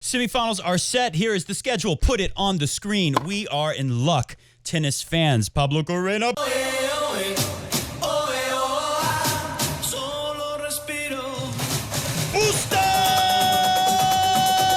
Semifinals are set. Here is the schedule. Put it on the screen. We are in luck, tennis fans. Pablo Carreno. Busta!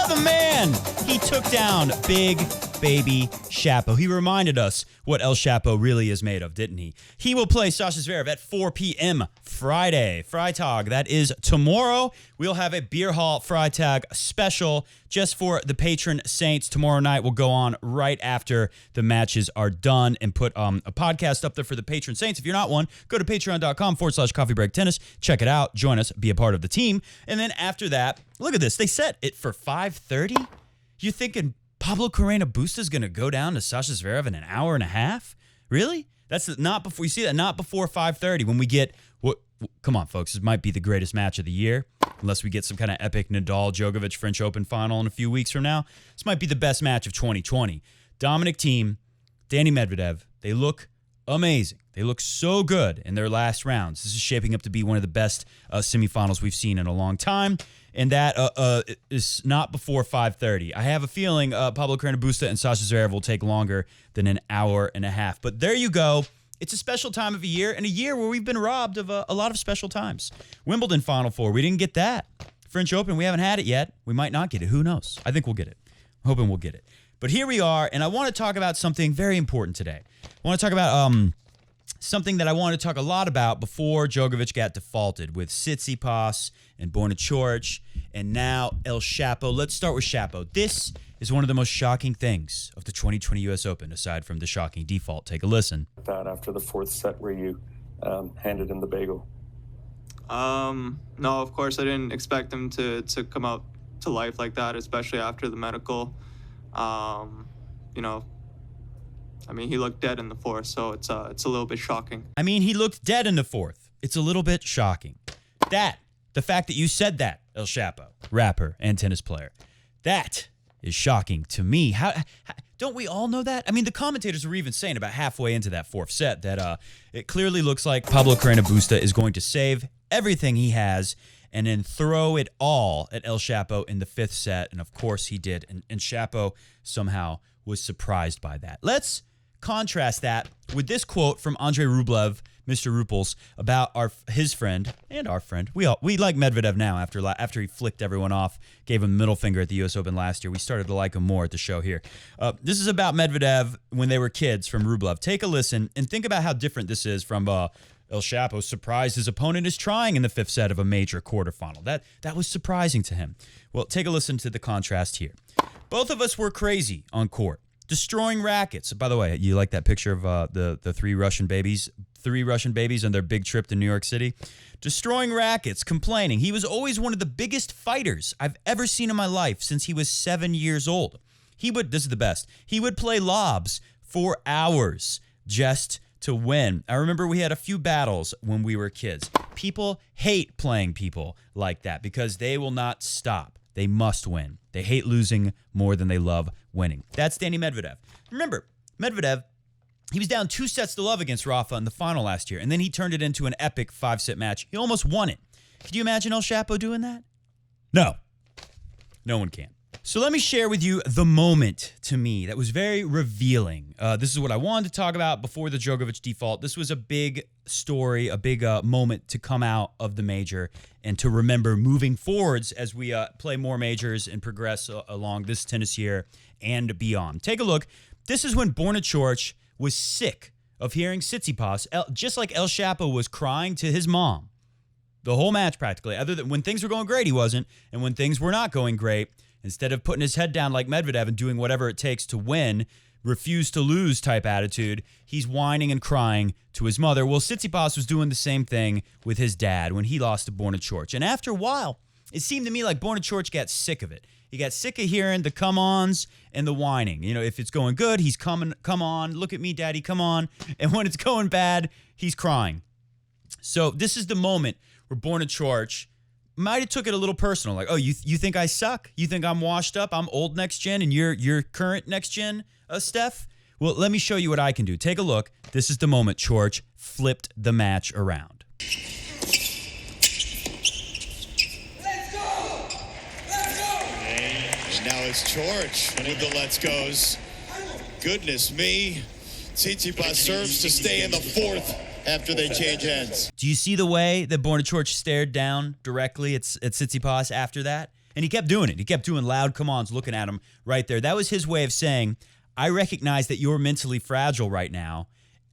The man! He took down big baby Shapo. He reminded us what El Shapo really is made of, didn't he? He will play Sasha Zverev at 4 p.m. Friday. Freitag, that is tomorrow. We'll have a Beer Hall Freitag special just for the patron saints. Tomorrow night will go on right after the matches are done and put a podcast up there for the patron saints. If you're not one, go to patreon.com/coffeebreaktennis. Check it out. Join us. Be a part of the team. And then after that, look at this. They set it for 5:30. You're thinking Pablo Carreno Busta is going to go down to Sasha Zverev in an hour and a half? Really? That's not before. You see that? Not before 5:30 when we get what? Come on, folks. This might be the greatest match of the year, unless we get some kind of epic Nadal-Djokovic French Open final in a few weeks from now. This might be the best match of 2020. Dominic Thiem, Danny Medvedev. They look amazing. They look so good in their last rounds. This is shaping up to be one of the best semifinals we've seen in a long time. And that is not before 5:30. I have a feeling Pablo Carreno Busta and Sasha Zverev will take longer than an hour and a half. But there you go. It's a special time of a year, and a year where we've been robbed of a lot of special times. Wimbledon Final Four, we didn't get that. French Open, we haven't had it yet. We might not get it. Who knows? I think we'll get it. I'm hoping we'll get it. But here we are, and I want to talk about something very important today. I want to talk about something that I wanted to talk a lot about before Djokovic got defaulted with Tsitsipas and Borna Coric and now El Shapo. Let's start with Shapo. This is one of the most shocking things of the 2020 U.S. Open, aside from the shocking default. Take a listen. That after the fourth set where you handed him the bagel. No, of course I didn't expect him to come out to life like that, especially after the medical. He looked dead in the fourth, so it's a little bit shocking. He looked dead in the fourth. It's a little bit shocking. The fact that you said that, El Shapo, rapper and tennis player, that is shocking to me. How don't we all know that? The commentators were even saying about halfway into that fourth set that it clearly looks like Pablo Carreno Busta is going to save everything he has and then throw it all at El Shapo in the fifth set. And of course he did. And Shapo somehow was surprised by that. Let's contrast that with this quote from Andrei Rublev, Mr. Rupels, about his friend and our friend. We like Medvedev now after he flicked everyone off, gave him the middle finger at the U.S. Open last year. We started to like him more at the show here. This is about Medvedev when they were kids from Rublev. Take a listen and think about how different this is from El Shapo surprised his opponent is trying in the fifth set of a major quarterfinal. That was surprising to him. Well, take a listen to the contrast here. Both of us were crazy on court, destroying rackets. By the way, you like that picture of the three Russian babies on their big trip to New York City? Destroying rackets, complaining. He was always one of the biggest fighters I've ever seen in my life since he was 7 years old. This is the best. He would play lobs for hours just to win. I remember we had a few battles when we were kids. People hate playing people like that because they will not stop. They must win. They hate losing more than they love winning. That's Danny Medvedev. Remember, Medvedev, he was down 2-0 against Rafa in the final last year, and then he turned it into an epic 5-set match. He almost won it. Could you imagine El Shapo doing that? No. No one can. So let me share with you the moment to me that was very revealing. This is what I wanted to talk about before the Djokovic default. This was a big story, a big moment to come out of the major and to remember moving forwards as we play more majors and progress along this tennis year and beyond. Take a look. This is when Borna Coric was sick of hearing Tsitsipas, just like El Shapo was crying to his mom. The whole match practically, other than when things were going great, he wasn't. And when things were not going great, instead of putting his head down like Medvedev and doing whatever it takes to win, refuse to lose type attitude, he's whining and crying to his mother. Well, Tsitsipas was doing the same thing with his dad when he lost to Borna Coric. And after a while, it seemed to me like Borna Coric got sick of it. He got sick of hearing the come-ons and the whining. If it's going good, he's come on, look at me, daddy, come on. And when it's going bad, he's crying. So this is the moment where Borna Coric might have took it a little personal, like, oh, you think I suck? You think I'm washed up? I'm old next gen, and you're current next gen, Steph? Well, let me show you what I can do. Take a look. This is the moment Coric flipped the match around. Let's go! And now it's George with the let's goes. Goodness me. Tsitsipas serves to stay in the fourth after they change hands. Do you see the way that Borna Coric stared down directly at Tsitsipas after that? And he kept doing it. He kept doing loud come-ons, looking at him right there. That was his way of saying, I recognize that you're mentally fragile right now.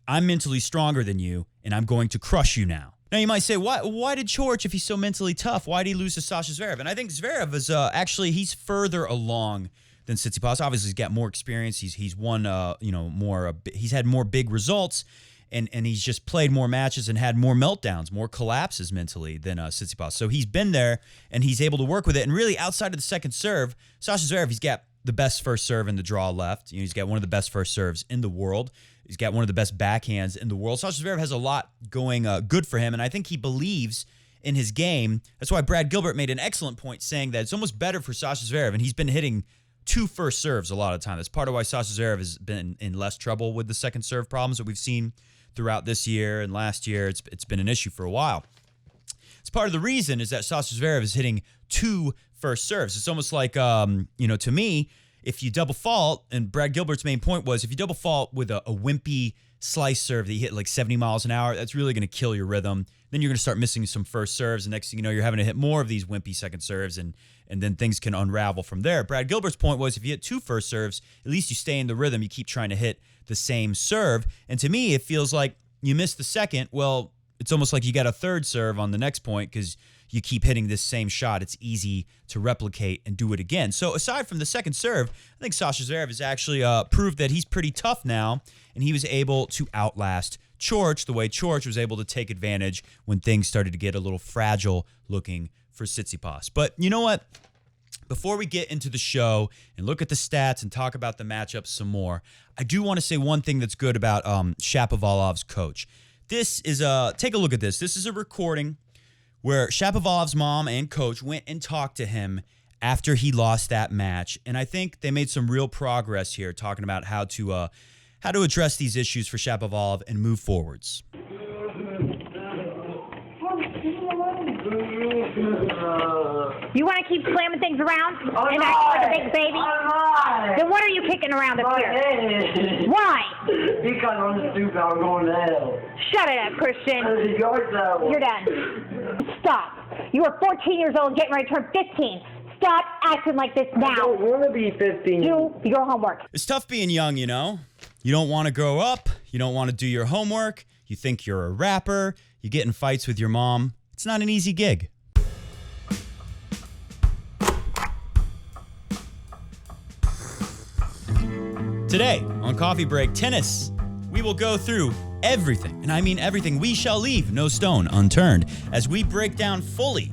I'm mentally stronger than you, and I'm going to crush you now. Now, you might say, why did Coric, if he's so mentally tough, why did he lose to Sasha Zverev? And I think Zverev is actually, he's further along than Tsitsipas. Obviously, he's got more experience. He's won, more. He's had more big results, and he's just played more matches and had more meltdowns, more collapses mentally than Tsitsipas. So he's been there, and he's able to work with it. And really, outside of the second serve, Sasha Zverev, he's got the best first serve in the draw left. He's got one of the best first serves in the world. He's got one of the best backhands in the world. Sasha Zverev has a lot going good for him, and I think he believes in his game. That's why Brad Gilbert made an excellent point saying that it's almost better for Sasha Zverev, and he's been hitting 2 first serves a lot of the time. That's part of why Sasha Zverev has been in less trouble with the second serve problems that we've seen throughout this year and last year. It's been an issue for a while. It's part of the reason is that Sasha Zverev is hitting 2 first serves. It's almost like, to me, if you double fault, and Brad Gilbert's main point was, if you double fault with a wimpy slice serve that you hit like 70 miles an hour, that's really going to kill your rhythm. Then you're going to start missing some first serves, and next thing you know, you're having to hit more of these wimpy second serves, and then things can unravel from there. Brad Gilbert's point was, if you hit 2 first serves, at least you stay in the rhythm. You keep trying to hit the same serve. And to me, it feels like you missed the second. Well, it's almost like you got a third serve on the next point because you keep hitting this same shot. It's easy to replicate and do it again. So aside from the second serve, I think Sasha Zverev has actually proved that he's pretty tough now, and he was able to outlast Coric the way Coric was able to take advantage when things started to get a little fragile looking for Tsitsipas. But you know what? Before we get into the show and look at the stats and talk about the matchups some more, I do want to say one thing that's good about Shapovalov's coach. This is take a look at this. This is a recording where Shapovalov's mom and coach went and talked to him after he lost that match. And I think they made some real progress here talking about how to address these issues for Shapovalov and move forwards. You want to keep slamming things around and act like a big baby? Then what are you kicking around up here? Why? Because I'm stupid, I'm going to hell. Shut it up, Christian. You're done. Stop. You are 14 years old, getting ready to turn 15. Stop acting like this now. I don't want to be 15. Do your homework. It's tough being young, you know? You don't want to grow up. You don't want to do your homework. You think you're a rapper. You get in fights with your mom. It's not an easy gig. Today on Coffee Break Tennis, we will go through everything, and I mean everything. We shall leave no stone unturned as we break down fully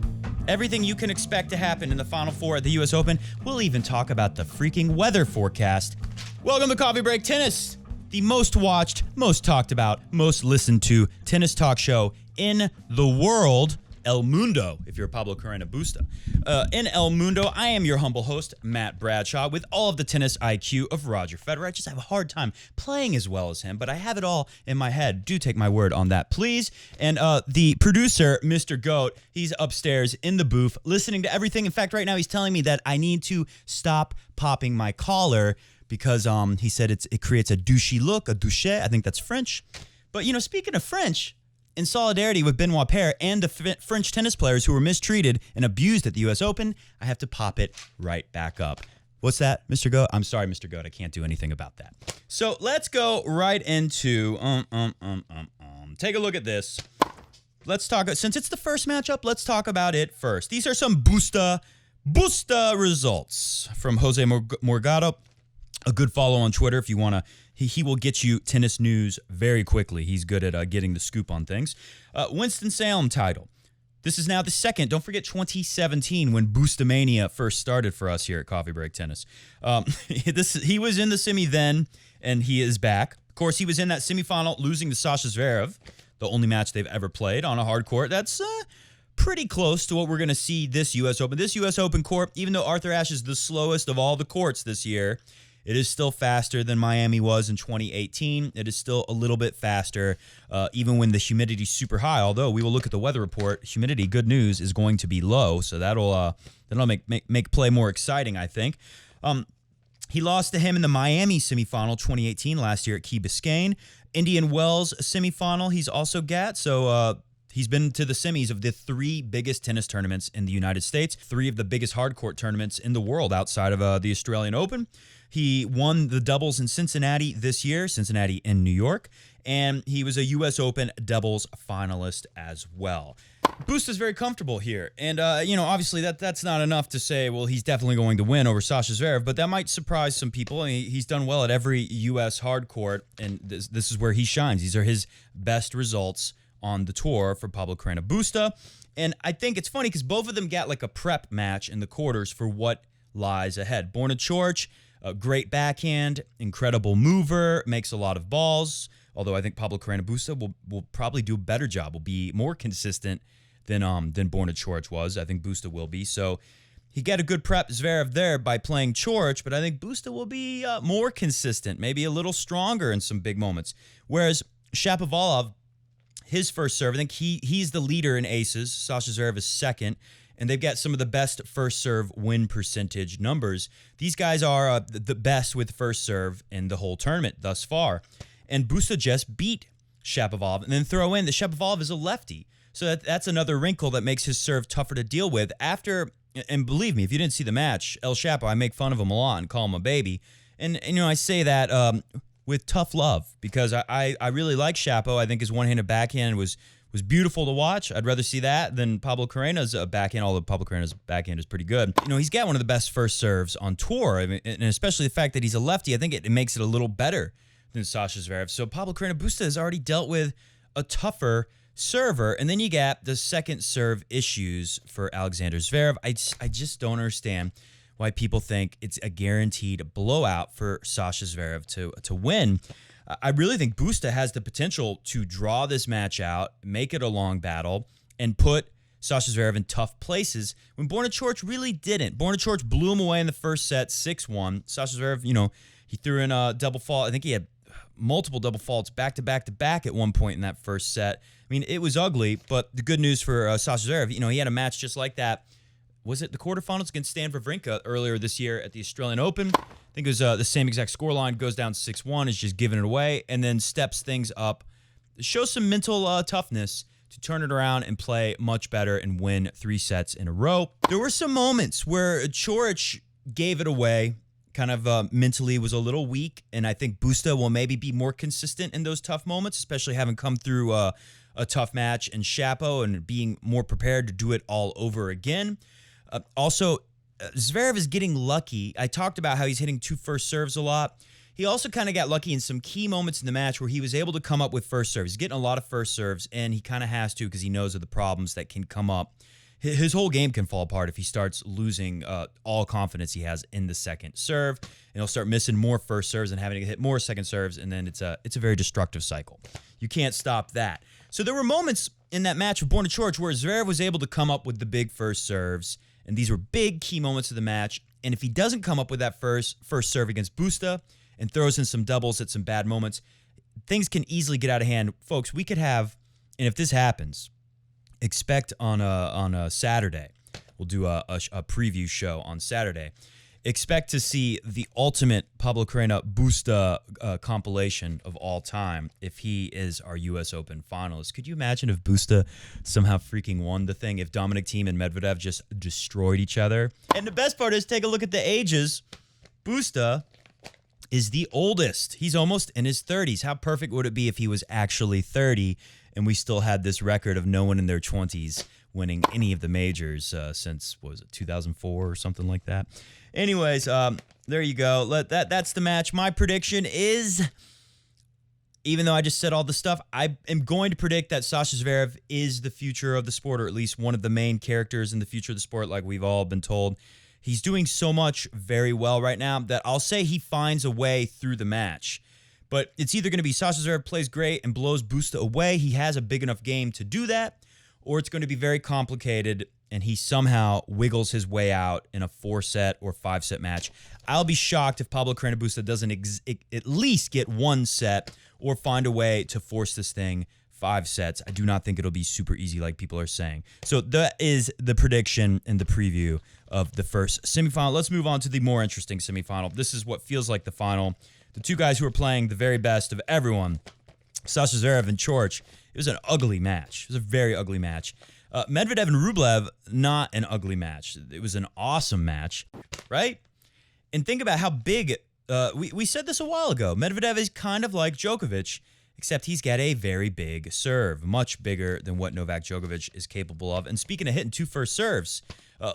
everything you can expect to happen in the Final Four at the U.S. Open. We'll even talk about the freaking weather forecast. Welcome to Coffee Break Tennis, the most watched, most talked about, most listened to tennis talk show in the world. El Mundo, if you're Pablo Carreno Busta. In El Mundo, I am your humble host, Matt Bradshaw, with all of the tennis IQ of Roger Federer. I just have a hard time playing as well as him, but I have it all in my head. Do take my word on that, please. And the producer, Mr. Goat, he's upstairs in the booth listening to everything. In fact, right now he's telling me that I need to stop popping my collar because he said it creates a douchey look, a douche. I think that's French. But, speaking of French, in solidarity with Benoit Paire and the French tennis players who were mistreated and abused at the U.S. Open, I have to pop it right back up. What's that, Mr. Goat? I'm sorry, Mr. Goat. I can't do anything about that. So let's go right into take a look at this. Let's talk. Since it's the first matchup, let's talk about it first. These are some Busta results from Jose Morgado. A good follow on Twitter if you want to. He will get you tennis news very quickly. He's good at getting the scoop on things. Winston-Salem title. This is now the second. Don't forget 2017 when Boostamania first started for us here at Coffee Break Tennis. He was in the semi then, and he is back. Of course, he was in that semifinal losing to Sasha Zverev, the only match they've ever played on a hard court. That's pretty close to what we're going to see this U.S. Open. This U.S. Open court, even though Arthur Ashe is the slowest of all the courts this year, it is still faster than Miami was in 2018. It is still a little bit faster, even when the humidity's super high. Although we will look at the weather report, humidity, good news, is going to be low, so that'll make play more exciting, I think. He lost to him in the Miami semifinal 2018 last year at Key Biscayne. Indian Wells semifinal he's also got. So he's been to the semis of the 3 biggest tennis tournaments in the United States, 3 of the biggest hard court tournaments in the world outside of the Australian Open. He won the doubles in Cincinnati this year, Cincinnati and New York, and he was a U.S. Open doubles finalist as well. Busta's very comfortable here, and obviously that's not enough to say, well, he's definitely going to win over Sasha Zverev, but that might surprise some people. I mean, he's done well at every U.S. hard court, and this is where he shines. These are his best results on the tour for Pablo Carreno Busta, and I think it's funny because both of them got like a prep match in the quarters for what lies ahead. Borna Coric, a great backhand, incredible mover, makes a lot of balls. Although I think Pablo Carreno Busta will probably do a better job, will be more consistent than Borna Coric was. I think Busta will be. So he got a good prep Zverev there by playing Coric, but I think Busta will be more consistent, maybe a little stronger in some big moments. Whereas Shapovalov, his first serve, I think he's the leader in aces. Sasha Zverev is second. And they've got some of the best first serve win percentage numbers. These guys are the best with first serve in the whole tournament thus far. And Busta just beat Shapovalov. And then throw in that Shapovalov is a lefty. So that's another wrinkle that makes his serve tougher to deal with. And believe me, if you didn't see the match, El Chapo, I make fun of him a lot and call him a baby. And I say that with tough love because I really like Chapo. I think his one-handed backhand was beautiful to watch. I'd rather see that than Pablo Carreno's backhand, although Pablo Carreno's backhand is pretty good. He's got one of the best first serves on tour, and especially the fact that he's a lefty, I think it makes it a little better than Sasha Zverev. So Pablo Carreno Busta has already dealt with a tougher server, and then you got the second serve issues for Alexander Zverev. I just don't understand why people think it's a guaranteed blowout for Sasha Zverev to win. I really think Busta has the potential to draw this match out, make it a long battle, and put Sasha Zverev in tough places when Borna Coric really didn't. Borna Coric blew him away in the first set, 6-1. Sasha Zverev, he threw in a double fault. I think he had multiple double faults back-to-back at one point in that first set. I mean, it was ugly, but the good news for Sasha Zverev, he had a match just like that. Was it the quarterfinals against Stan Wawrinka earlier this year at the Australian Open? I think it was the same exact scoreline, goes down 6-1, is just giving it away, and then steps things up. Shows some mental toughness to turn it around and play much better and win 3 sets in a row. There were some moments where Coric gave it away, kind of mentally was a little weak, and I think Busta will maybe be more consistent in those tough moments, especially having come through a tough match in Chapo and being more prepared to do it all over again. Also, Zverev is getting lucky. I talked about how he's hitting 2 first serves a lot. He also kind of got lucky in some key moments in the match where he was able to come up with first serves. He's getting a lot of first serves, and he kind of has to because he knows of the problems that can come up. His whole game can fall apart if he starts losing all confidence he has in the second serve, and he'll start missing more first serves and having to hit more second serves, and then it's a very destructive cycle. You can't stop that. So there were moments in that match with Borna Coric where Zverev was able to come up with the big first serves, and these were big key moments of the match. And if he doesn't come up with that first serve against Busta and throws in some doubles at some bad moments, things can easily get out of hand. Folks, we could have, and if this happens, expect on a Saturday, we'll do a preview show on Saturday. Expect to see the ultimate Pablo Carreno Busta compilation of all time if he is our U.S. Open finalist. Could you imagine if Busta somehow freaking won the thing, if Dominic Thiem and Medvedev just destroyed each other? And the best part is, take a look at the ages. Busta is the oldest. He's almost in his 30s. How perfect would it be if he was actually 30 and we still had this record of no one in their 20s winning any of the majors since, what was it, 2004 or something like that? Anyways, there you go. That's the match. My prediction is, even though I just said all the stuff, I am going to predict that Sasha Zverev is the future of the sport, or at least one of the main characters in the future of the sport, like we've all been told. He's doing so much very well right now that I'll say he finds a way through the match. But it's either going to be Sasha Zverev plays great and blows Busta away. He has a big enough game to do that. Or it's going to be very complicated and he somehow wiggles his way out in a 4-set or 5-set match. I'll be shocked if Pablo Carreno Busta doesn't at least get 1 set or find a way to force this thing 5 sets. I do not think it'll be super easy like people are saying. So that is the prediction and the preview of the first semifinal. Let's move on to the more interesting semifinal. This is what feels like the final. The two guys who are playing the very best of everyone, Sasha Zverev and Coric. It was an ugly match. It was a very ugly match. Medvedev and Rublev, not an ugly match. It was an awesome match, right? And think about how big, we said this a while ago. Medvedev is kind of like Djokovic, except he's got a very big serve, much bigger than what Novak Djokovic is capable of. And speaking of hitting 2 first serves,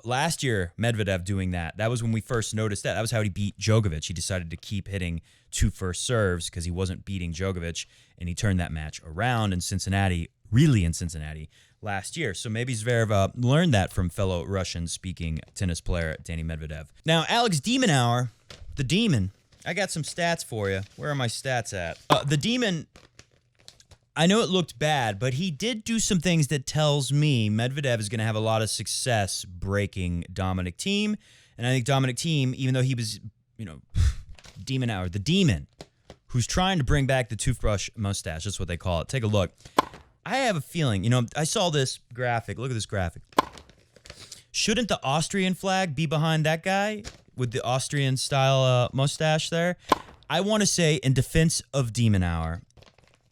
last year, Medvedev doing that was when we first noticed that. That was how he beat Djokovic. He decided to keep hitting 2 first serves because he wasn't beating Djokovic, and he turned that match around in Cincinnati, last year. So maybe Zverev learned that from fellow Russian-speaking tennis player Danny Medvedev. Now, Alex de Minaur, the Demon, I got some stats for you. Where are my stats at? The Demon, I know it looked bad, but he did do some things that tells me Medvedev is going to have a lot of success breaking Dominic Thiem. And I think Dominic Thiem, even though he was, de Minaur, the Demon, who's trying to bring back the toothbrush mustache. That's what they call it. Take a look. I have a feeling, I saw this graphic. Look at this graphic. Shouldn't the Austrian flag be behind that guy with the Austrian-style mustache there? I want to say in defense of de Minaur,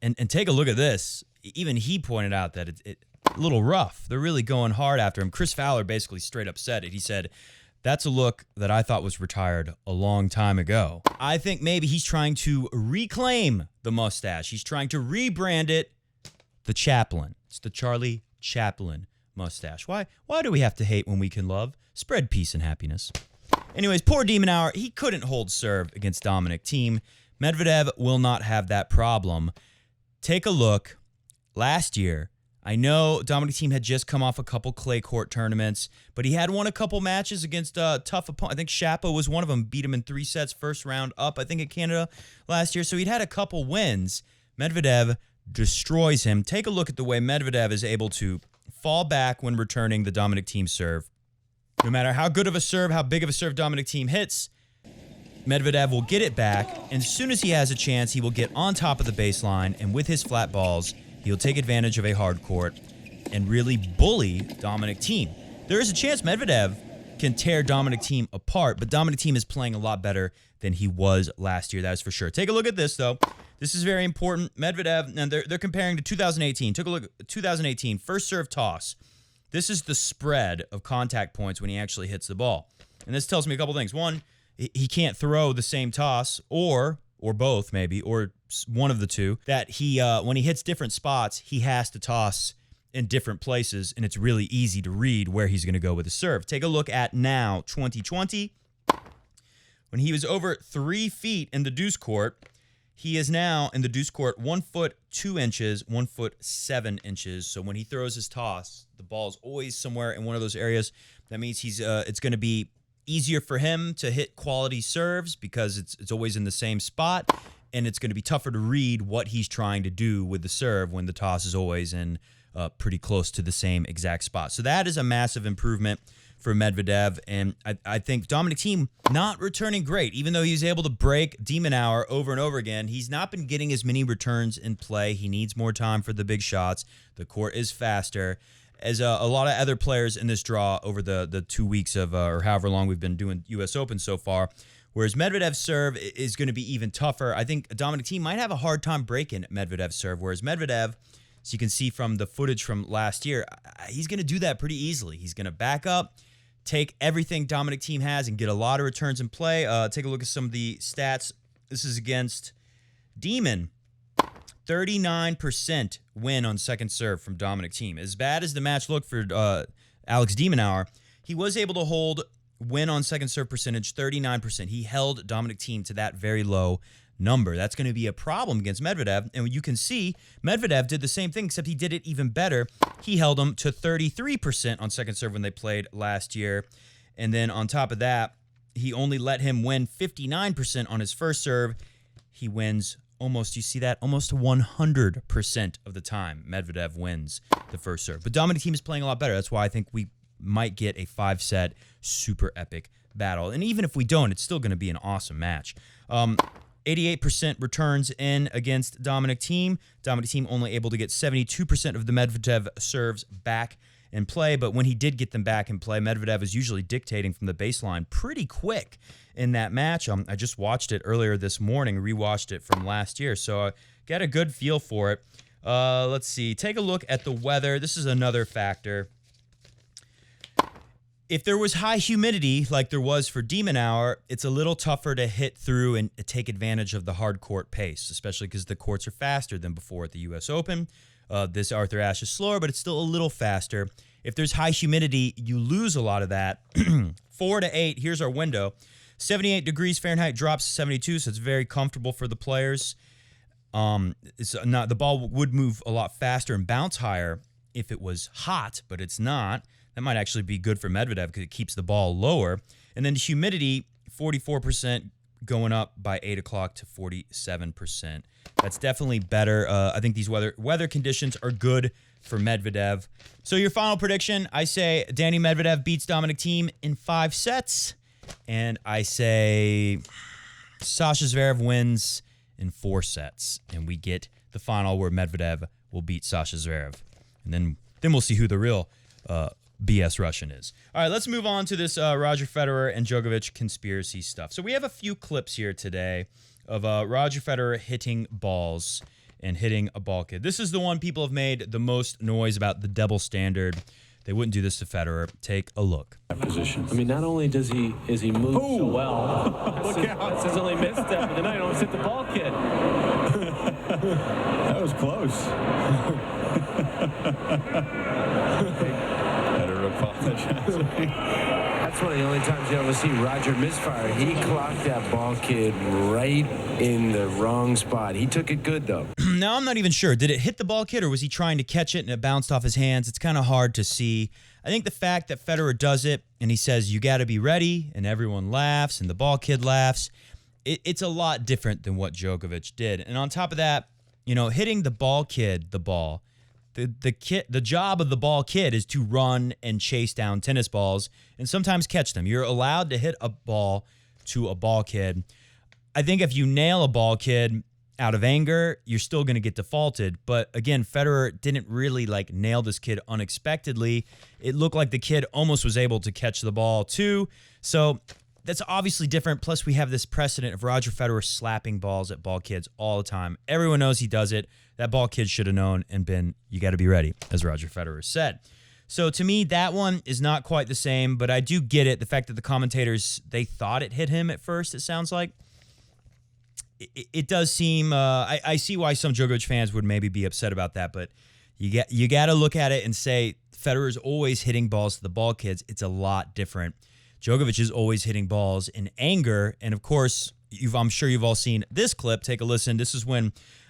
and take a look at this. Even he pointed out that it's a little rough. They're really going hard after him. Chris Fowler basically straight up said it. He said, that's a look that I thought was retired a long time ago. I think maybe he's trying to reclaim the mustache. He's trying to rebrand it the Chaplin. It's the Charlie Chaplin mustache. Why do we have to hate when we can love? Spread peace and happiness. Anyways, poor de Minaur, he couldn't hold serve against Dominic Thiem. Medvedev will not have that problem. Take a look. Last year, I know Dominic Thiem had just come off a couple clay court tournaments, but he had won a couple matches against tough opponents. I think Shapo was one of them, beat him in 3 sets, first round up, I think, at Canada last year. So he'd had a couple wins. Medvedev destroys him. Take a look at the way Medvedev is able to fall back when returning the Dominic Thiem serve. No matter how good of a serve, how big of a serve Dominic Thiem hits, Medvedev will get it back, and as soon as he has a chance, he will get on top of the baseline, and with his flat balls, he'll take advantage of a hard court and really bully Dominic Thiem. There is a chance Medvedev can tear Dominic Thiem apart, but Dominic Thiem is playing a lot better than he was last year, that is for sure. Take a look at this, though. This is very important. Medvedev, and they're comparing to 2018. Took a look at 2018, first serve toss. This is the spread of contact points when he actually hits the ball. And this tells me a couple things. One, he can't throw the same toss, or both maybe, or one of the two, that he when he hits different spots, he has to toss in different places, and it's really easy to read where he's going to go with his serve. Take a look at now 2020. When he was over 3 feet in the deuce court, he is now in the deuce court 1 foot 2 inches, 1 foot 7 inches. So when he throws his toss, the ball is always somewhere in one of those areas. That means it's going to be easier for him to hit quality serves because it's always in the same spot, and it's going to be tougher to read what he's trying to do with the serve when the toss is always in pretty close to the same exact spot. So that is a massive improvement for Medvedev, and I think Dominic Thiem not returning great. Even though he's able to break de Minaur over and over again, he's not been getting as many returns in play. He needs more time for the big shots. The court is faster. As a lot of other players in this draw over the 2 weeks of, or however long we've been doing U.S. Open so far, whereas Medvedev's serve is going to be even tougher. I think Dominic Thiem might have a hard time breaking Medvedev's serve, whereas Medvedev, as you can see from the footage from last year, he's going to do that pretty easily. He's going to back up, take everything Dominic Thiem has, and get a lot of returns in play. Take a look at some of the stats. This is against Demon. 39% win on second serve from Dominic Thiem. As bad as the match looked for Alex de Minaur, he was able to hold win on second serve percentage 39%. He held Dominic Thiem to that very low number. That's going to be a problem against Medvedev. And you can see Medvedev did the same thing, except he did it even better. He held him to 33% on second serve when they played last year. And then on top of that, he only let him win 59% on his first serve. He wins almost 100% of the time Medvedev wins the first serve. But Dominic Thiem is playing a lot better. That's why I think we might get a 5-set super epic battle. And even if we don't, it's still going to be an awesome match. 88% returns in against Dominic Thiem. Dominic Thiem only able to get 72% of the Medvedev serves back in play, but when he did get them back in play, Medvedev is usually dictating from the baseline pretty quick in that match. I just watched it earlier this morning, rewatched it from last year, so I got a good feel for it. Let's see. Take a look at the weather. This is another factor. If there was high humidity like there was for Demon Hour, it's a little tougher to hit through and take advantage of the hard court pace, especially because the courts are faster than before at the U.S. Open. This Arthur Ashe is slower, but it's still a little faster. If there's high humidity, you lose a lot of that. 4 to 8, here's our window. 78 degrees Fahrenheit drops to 72, so it's very comfortable for the players. It's not, the ball would move a lot faster and bounce higher if it was hot, but it's not. That might actually be good for Medvedev because it keeps the ball lower. And then the humidity, 44% going up by 8 o'clock to 47%. That's definitely better. I think these weather conditions are good for Medvedev. So your final prediction, I say Danny Medvedev beats Dominic Thiem in 5 sets. And I say Sasha Zverev wins in 4 sets. And we get the final where Medvedev will beat Sasha Zverev. And then we'll see who the real BS Russian is. All right, let's move on to this Roger Federer and Djokovic conspiracy stuff. So we have a few clips here today of Roger Federer hitting balls and hitting a ball kid. This is the one people have made the most noise about, the double standard. They wouldn't do this to Federer. Take a look. Position. I mean, not only is he move so well, look out. That's his only misstep of the night. Almost hit the ball kid. That was close. Better apologize. That's one of the only times you ever see Roger misfire. He clocked that ball kid right in the wrong spot. He took it good, though. Now, I'm not even sure. Did it hit the ball kid, or was he trying to catch it and it bounced off his hands? It's kind of hard to see. I think the fact that Federer does it and he says, you got to be ready, and everyone laughs and the ball kid laughs, it's a lot different than what Djokovic did. And on top of that, you know, hitting the ball kid the ball, the job of the ball kid is to run and chase down tennis balls and sometimes catch them. You're allowed to hit a ball to a ball kid. I think if you nail a ball kid out of anger, you're still going to get defaulted. But again, Federer didn't really nail this kid unexpectedly. It looked like the kid almost was able to catch the ball too. So that's obviously different. Plus, we have this precedent of Roger Federer slapping balls at ball kids all the time. Everyone knows he does it. That ball kid should have known and been, you got to be ready, as Roger Federer said. So to me, that one is not quite the same, but I do get it. The fact that the commentators, they thought it hit him at first, it sounds like. It does seem, I see why some Djokovic fans would maybe be upset about that, but you got to look at it and say Federer is always hitting balls to the ball kids. It's a lot different. Djokovic is always hitting balls in anger, and of course, I'm sure you've all seen this clip. Take a listen.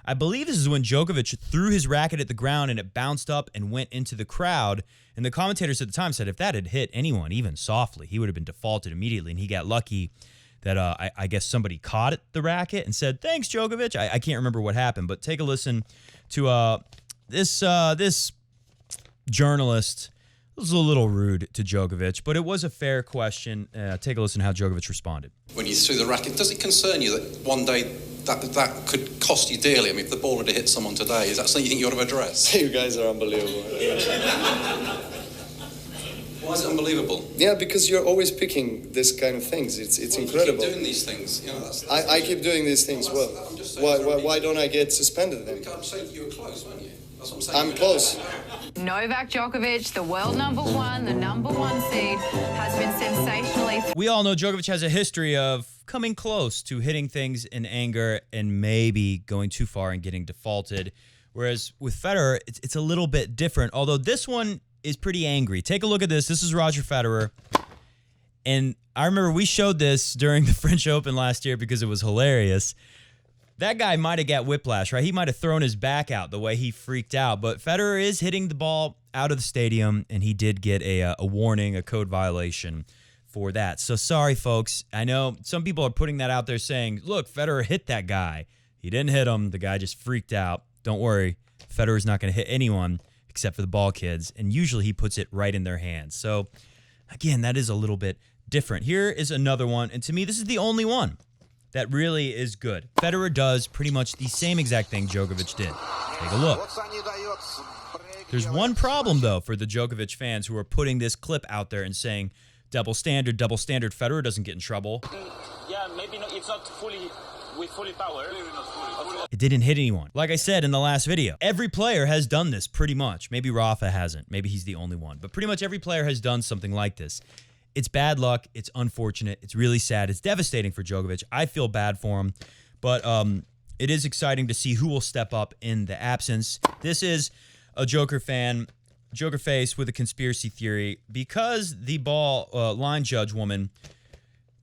I believe this is when Djokovic threw his racket at the ground and it bounced up and went into the crowd. And the commentators at the time said if that had hit anyone, even softly, he would have been defaulted immediately. And he got lucky that I guess somebody caught the racket and said, thanks, Djokovic. I can't remember what happened, but take a listen to this journalist. It was a little rude to Djokovic, but it was a fair question. Take a listen to how Djokovic responded. When you threw the racket, does it concern you that one day that could cost you dearly? I mean, if the ball had hit someone today, is that something you think you ought to address? You guys are unbelievable. Why is it unbelievable? Yeah, because you're always picking this kind of things. It's incredible. You keep doing these things. You know, that's I keep doing these things well. Why don't I get suspended then? I'm saying you were close, weren't you? That's what I'm saying. I'm close. Novak Djokovic, the world number one, the number one seed, has been sensationally... We all know Djokovic has a history of coming close to hitting things in anger and maybe going too far and getting defaulted. Whereas with Federer, it's a little bit different, although this one is pretty angry. Take a look at this. This is Roger Federer. And I remember we showed this during the French Open last year because it was hilarious. That guy might have got whiplash, right? He might have thrown his back out the way he freaked out. But Federer is hitting the ball out of the stadium, and he did get a warning, a code violation for that. So sorry, folks. I know some people are putting that out there saying, look, Federer hit that guy. He didn't hit him. The guy just freaked out. Don't worry. Federer's not going to hit anyone except for the ball kids, and usually he puts it right in their hands. So, again, that is a little bit different. Here is another one, and to me, this is the only one that really is good. Federer does pretty much the same exact thing Djokovic did. Take a look. There's one problem, though, for the Djokovic fans who are putting this clip out there and saying, double standard, Federer doesn't get in trouble. Yeah, maybe not, it's not fully with fully power. It didn't hit anyone. Like I said in the last video, every player has done this pretty much. Maybe Rafa hasn't. Maybe he's the only one. But pretty much every player has done something like this. It's bad luck. It's unfortunate. It's really sad. It's devastating for Djokovic. I feel bad for him. But it is exciting to see who will step up in the absence. This is a Joker fan, Joker face with a conspiracy theory. Because the ball line judge woman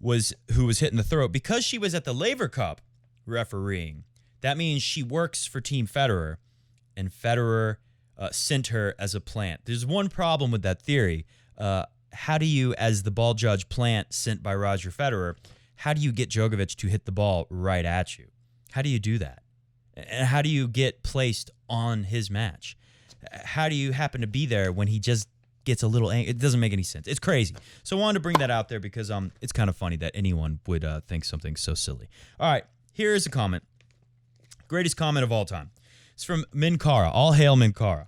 who was hit in the throat, because she was at the Laver Cup refereeing, that means she works for Team Federer, and Federer sent her as a plant. There's one problem with that theory. How do you, as the ball judge plant sent by Roger Federer, how do you get Djokovic to hit the ball right at you? How do you do that? And how do you get placed on his match? How do you happen to be there when he just gets a little angry? It doesn't make any sense. It's crazy. So I wanted to bring that out there because it's kind of funny that anyone would think something so silly. All right, here is a comment. Greatest comment of all time. It's from Minkara. All hail Minkara.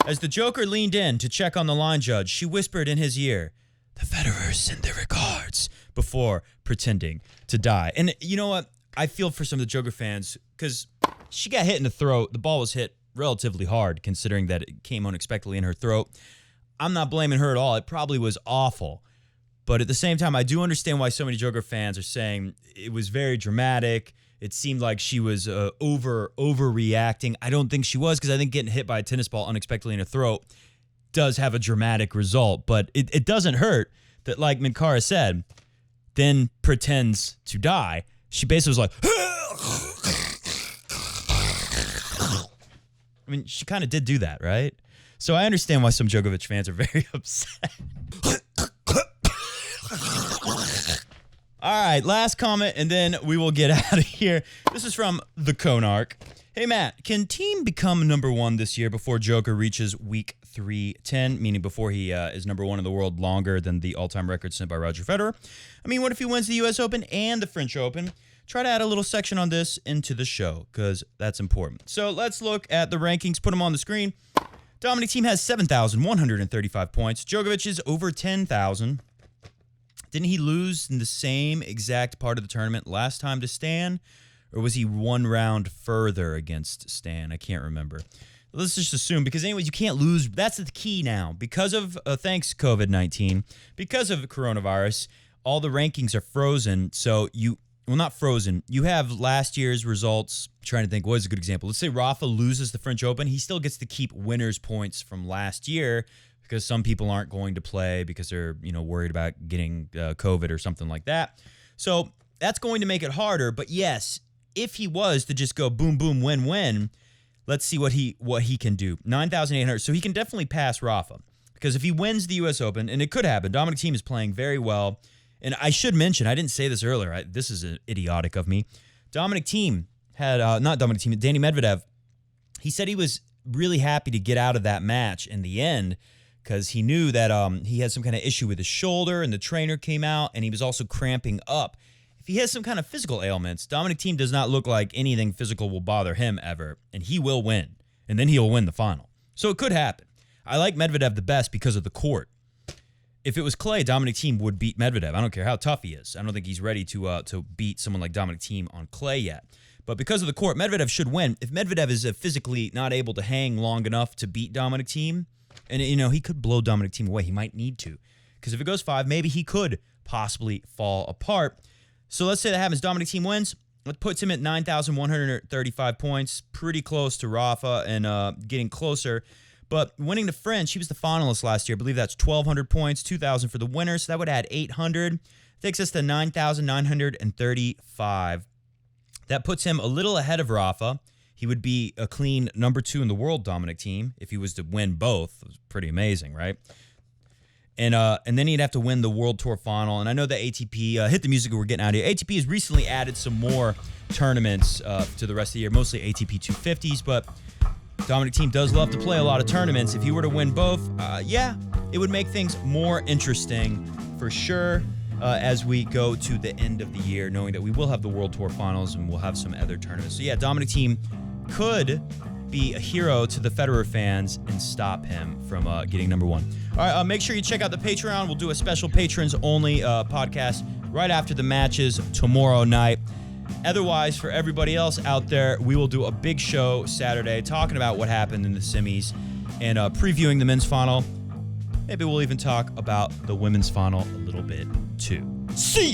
As the Joker leaned in to check on the line judge, she whispered in his ear, "The Federers send their regards," before pretending to die. And you know what? I feel for some of the Joker fans because she got hit in the throat. The ball was hit relatively hard considering that it came unexpectedly in her throat. I'm not blaming her at all. It probably was awful. But at the same time, I do understand why so many Joker fans are saying it was very dramatic. It seemed like she was overreacting. I don't think she was, because I think getting hit by a tennis ball unexpectedly in her throat does have a dramatic result. But it doesn't hurt that, like Minkara said, then pretends to die. She basically was like, I mean, she kind of did do that, right? So I understand why some Djokovic fans are very upset. All right, last comment, and then we will get out of here. This is from the Konark. Hey, Matt, can Thiem become number one this year before Joker reaches week 310, meaning before he is number one in the world longer than the all-time record set by Roger Federer? I mean, what if he wins the U.S. Open and the French Open? Try to add a little section on this into the show, because that's important. So let's look at the rankings, put them on the screen. Dominic Thiem has 7,135 points. Djokovic is over 10,000. Didn't he lose in the same exact part of the tournament last time to Stan? Or was he one round further against Stan? I can't remember. Let's just assume, because anyways, you can't lose. That's the key now. Because of, thanks COVID-19, because of coronavirus, all the rankings are frozen. So well, not frozen. You have last year's results. I'm trying to think, what is a good example? Let's say Rafa loses the French Open. He still gets to keep winners' points from last year, because some people aren't going to play because they're, worried about getting COVID or something like that. So that's going to make it harder. But yes, if he was to just go boom, boom, win, win, let's see what he can do. 9,800. So he can definitely pass Rafa, because if he wins the U.S. Open, and it could happen, Dominic Thiem is playing very well. And I should mention, I didn't say this earlier. This is idiotic of me. Dominic Thiem had, Danny Medvedev, he said he was really happy to get out of that match in the end, because he knew that he had some kind of issue with his shoulder, and the trainer came out, and he was also cramping up. If he has some kind of physical ailments, Dominic Thiem does not look like anything physical will bother him ever, and he will win, and then he'll win the final. So it could happen. I like Medvedev the best because of the court. If it was clay, Dominic Thiem would beat Medvedev. I don't care how tough he is. I don't think he's ready to beat someone like Dominic Thiem on clay yet. But because of the court, Medvedev should win. If Medvedev is physically not able to hang long enough to beat Dominic Thiem, and, he could blow Dominic Thiem away. He might need to. Because if it goes 5, maybe he could possibly fall apart. So let's say that happens. Dominic Thiem wins. That puts him at 9,135 points. Pretty close to Rafa and getting closer. But winning the French, he was the finalist last year. I believe that's 1,200 points, 2,000 for the winner. So that would add 800. Takes us to 9,935. That puts him a little ahead of Rafa. He would be a clean number 2 in the world, Dominic Thiem, if he was to win both. It was pretty amazing, right? And then he'd have to win the World Tour final. And I know that ATP, hit the music, we're getting out of here. ATP has recently added some more tournaments to the rest of the year, mostly ATP 250s. But Dominic Thiem does love to play a lot of tournaments. If he were to win both, it would make things more interesting for sure. as we go to the end of the year, knowing that we will have the World Tour Finals and we'll have some other tournaments. So yeah, Dominic Thiem could be a hero to the Federer fans and stop him from getting number one. All right, make sure you check out the Patreon. We'll do a special patrons-only podcast right after the matches tomorrow night. Otherwise, for everybody else out there, we will do a big show Saturday talking about what happened in the semis and previewing the men's final. Maybe we'll even talk about the women's final a little bit too. See ya!